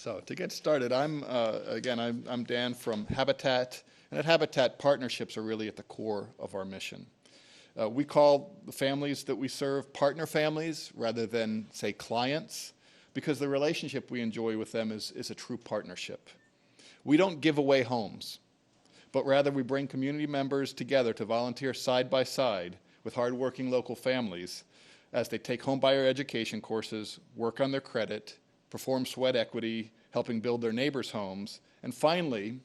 So to get started, I'm Dan from Habitat, and at Habitat, partnerships are really at the core of our mission. We call the families that we serve partner families rather than, say, clients, because the relationship we enjoy with them is a true partnership. We don't give away homes, but rather we bring community members together to volunteer side by side with hardworking local families as they take homebuyer education courses, work on their credit, perform sweat equity, helping build their neighbors' homes, and finally,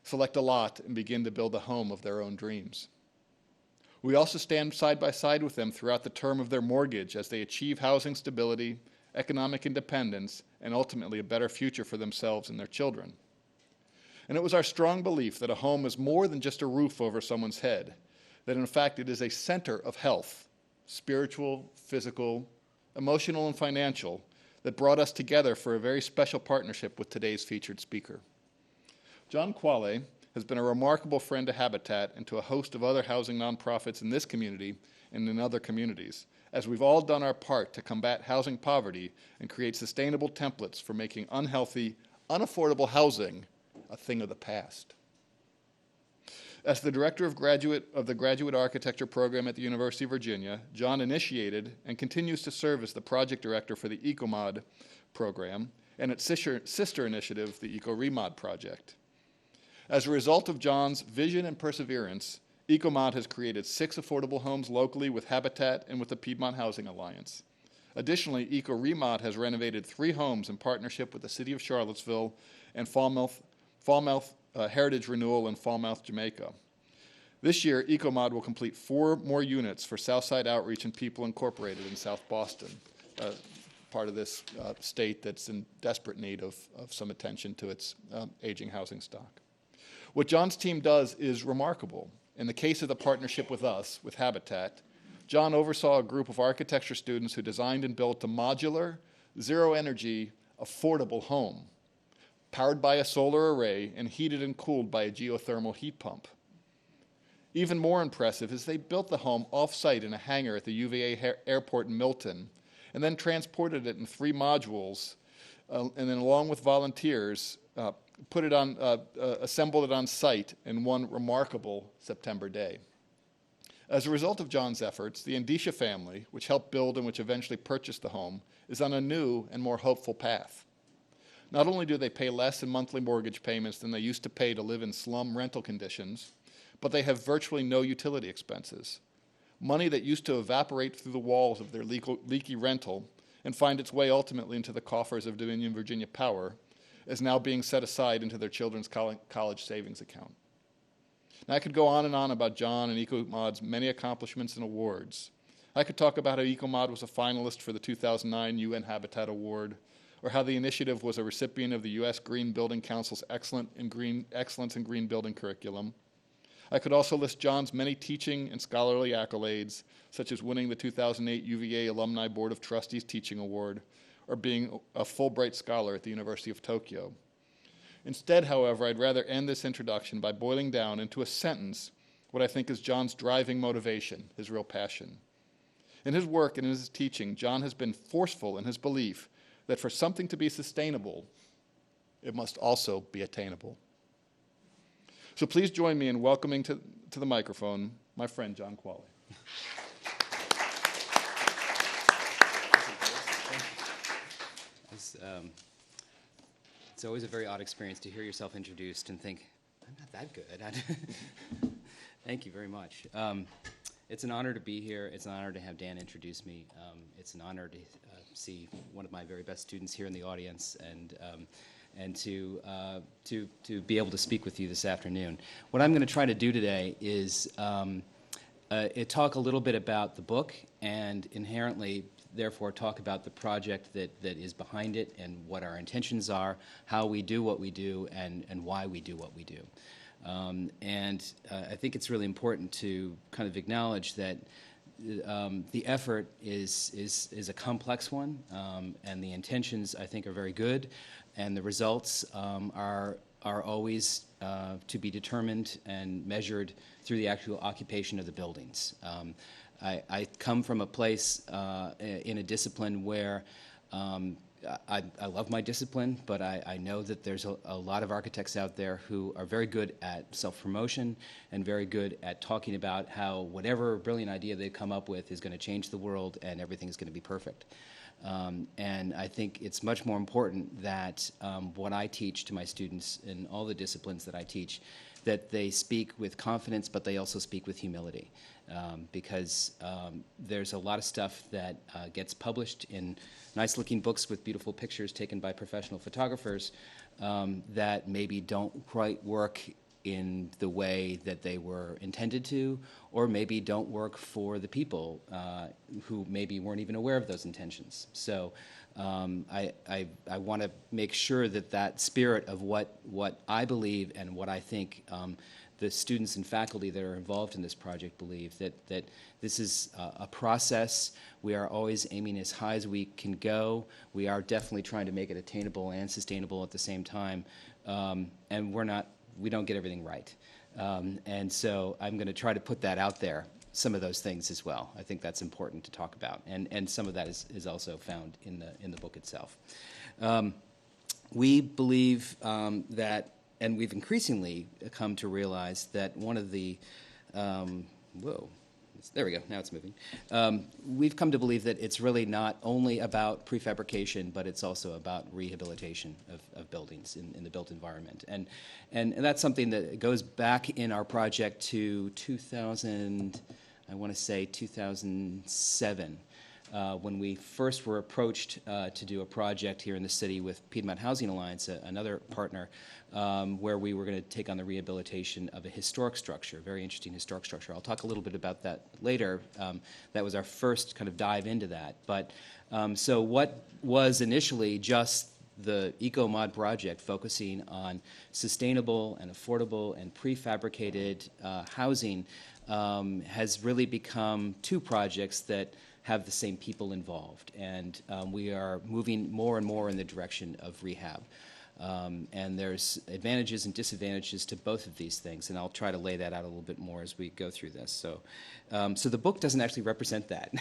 select a lot and begin to build a home of their own dreams. We also stand side by side with them throughout the term of their mortgage as they achieve housing stability, economic independence, and ultimately a better future for themselves and their children. And it was our strong belief that a home is more than just a roof over someone's head, that in fact it is a center of health, spiritual, physical, emotional, and financial, that brought us together for a very special partnership with today's featured speaker. John Quale has been a remarkable friend to Habitat and to a host of other housing nonprofits in this community and in other communities, as we've all done our part to combat housing poverty and create sustainable templates for making unhealthy, unaffordable housing a thing of the past. As the director of the Graduate Architecture Program at the University of Virginia, John initiated and continues to serve as the project director for the ecoMOD program and its sister initiative, the ecoReMOD project. As a result of John's vision and perseverance, ecoMOD has created 6 affordable homes locally with Habitat and with the Piedmont Housing Alliance. Additionally, ecoReMOD has renovated 3 homes in partnership with the City of Charlottesville and Falmouth Heritage Renewal in Falmouth, Jamaica. This year, ecoMOD will complete 4 more units for Southside Outreach and People Incorporated in South Boston, part of this state that's in desperate need of some attention to its aging housing stock. What John's team does is remarkable. In the case of the partnership with us, with Habitat, John oversaw a group of architecture students who designed and built a modular, zero-energy, affordable home, powered by a solar array and heated and cooled by a geothermal heat pump. Even more impressive is they built the home off-site in a hangar at the UVA airport in Milton, and then transported it in 3 modules, and then along with volunteers, assembled it on site in one remarkable September day. As a result of John's efforts, the Indisha family, which helped build and which eventually purchased the home, is on a new and more hopeful path. Not only do they pay less in monthly mortgage payments than they used to pay to live in slum rental conditions, but they have virtually no utility expenses. Money that used to evaporate through the walls of their leaky rental and find its way ultimately into the coffers of Dominion Virginia Power is now being set aside into their children's college savings account. Now, I could go on and on about John and ecoMOD's many accomplishments and awards. I could talk about how ecoMOD was a finalist for the 2009 UN Habitat Award, or how the initiative was a recipient of the U.S. Green Building Council's Excellence in Green Building Curriculum. I could also list John's many teaching and scholarly accolades, such as winning the 2008 UVA Alumni Board of Trustees Teaching Award, or being a Fulbright Scholar at the University of Tokyo. Instead, however, I'd rather end this introduction by boiling down into a sentence what I think is John's driving motivation, his real passion. In his work and in his teaching, John has been forceful in his belief that for something to be sustainable, it must also be attainable. So please join me in welcoming to the microphone my friend John Quale. It's always a very odd experience to hear yourself introduced and think, I'm not that good. Thank you very much. It's an honor to be here. It's an honor to have Dan introduce me. It's an honor to see one of my very best students here in the audience and to be able to speak with you this afternoon. What I'm going to try to do today is talk a little bit about the book and inherently therefore talk about the project that is behind it and what our intentions are, how we do what we do, and why we do what we do. I think it's really important to kind of acknowledge that the effort is a complex one, and the intentions, I think, are very good, and the results are always to be determined and measured through the actual occupation of the buildings. I come from a place in a discipline where I love my discipline, but I know that there's a lot of architects out there who are very good at self-promotion and very good at talking about how whatever brilliant idea they come up with is going to change the world and everything is going to be perfect. And I think it's much more important that what I teach to my students in all the disciplines that I teach, that they speak with confidence, but they also speak with humility. Because there's a lot of stuff that gets published in nice-looking books with beautiful pictures taken by professional photographers that maybe don't quite work in the way that they were intended to, or maybe don't work for the people who maybe weren't even aware of those intentions. So I want to make sure that that spirit of what I believe and what I think the students and faculty that are involved in this project believe, that this is a process. We are always aiming as high as we can go. We are definitely trying to make it attainable and sustainable at the same time. And we don't get everything right. And so I'm going to try to put that out there, some of those things as well. I think that's important to talk about. And some of that is also found in the book itself. We believe that, and we've increasingly come to realize that one of the, there we go, now it's moving. We've come to believe that it's really not only about prefabrication, but it's also about rehabilitation of buildings in the built environment. And that's something that goes back in our project to 2000, I want to say 2007. When we first were approached to do a project here in the city with Piedmont Housing Alliance, another partner, where we were going to take on the rehabilitation of a historic structure, a very interesting historic structure. I'll talk a little bit about that later. That was our first kind of dive into that. But so what was initially just the ecoMOD project focusing on sustainable and affordable and prefabricated housing has really become two projects that have the same people involved, and we are moving more and more in the direction of rehab. And there's advantages and disadvantages to both of these things, and I'll try to lay that out a little bit more as we go through this. So, so the book doesn't actually represent that,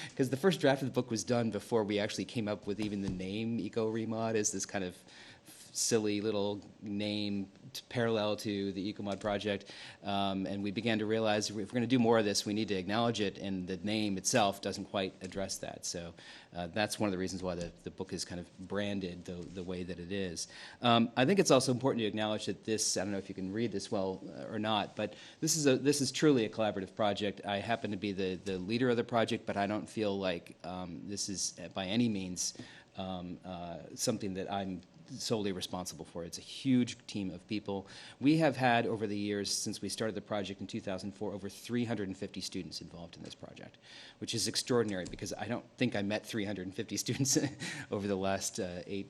because the first draft of the book was done before we actually came up with even the name ecoRemod as this kind of silly little name parallel to the ecoMOD project, and we began to realize if we're going to do more of this, we need to acknowledge it, and the name itself doesn't quite address that. So that's one of the reasons why the book is kind of branded the way that it is. I think it's also important to acknowledge that this, I don't know if you can read this well or not, but this is truly a collaborative project. I happen to be the leader of the project, but I don't feel like this is by any means something that I'm solely responsible for. It's a huge team of people. We have had, over the years, since we started the project in 2004, over 350 students involved in this project, which is extraordinary because I don't think I met 350 students over the last 8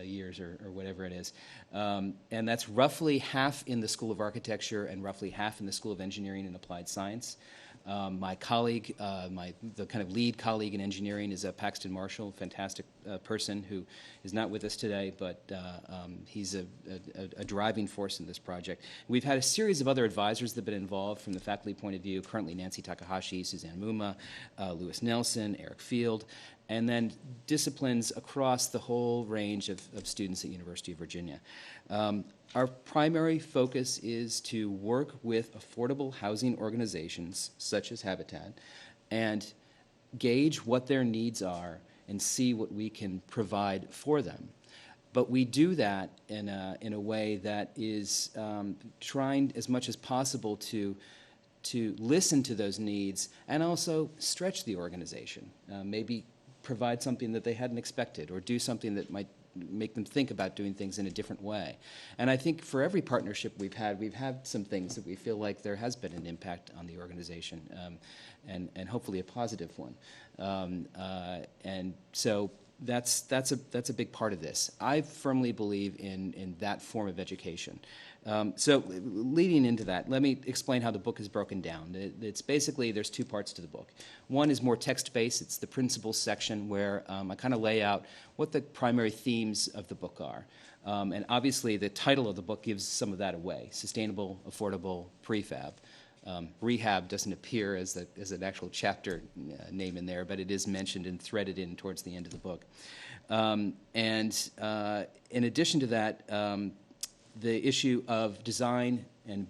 years or whatever it is. And that's roughly half in the School of Architecture and roughly half in the School of Engineering and Applied Science. My colleague, the kind of lead colleague in engineering is Paxton Marshall, a fantastic person who is not with us today, but he's a driving force in this project. We've had a series of other advisors that have been involved from the faculty point of view, currently Nancy Takahashi, Suzanne Muma, Lewis Nelson, Eric Field, and then disciplines across the whole range of students at University of Virginia. Our primary focus is to work with affordable housing organizations, such as Habitat, and gauge what their needs are and see what we can provide for them. But we do that in a way that is trying as much as possible to listen to those needs and also stretch the organization, maybe provide something that they hadn't expected or do something that might make them think about doing things in a different way. And I think for every partnership we've had some things that we feel like there has been an impact on the organization, and hopefully a positive one. And so that's a big part of this. I firmly believe in that form of education. So leading into that, let me explain how the book is broken down. It's basically, there's two parts to the book. One is more text-based. It's the principles section where I kind of lay out what the primary themes of the book are. And obviously the title of the book gives some of that away: sustainable, affordable, prefab. Rehab doesn't appear as an actual chapter name in there, but it is mentioned and threaded in towards the end of the book. In addition to that, the issue of design and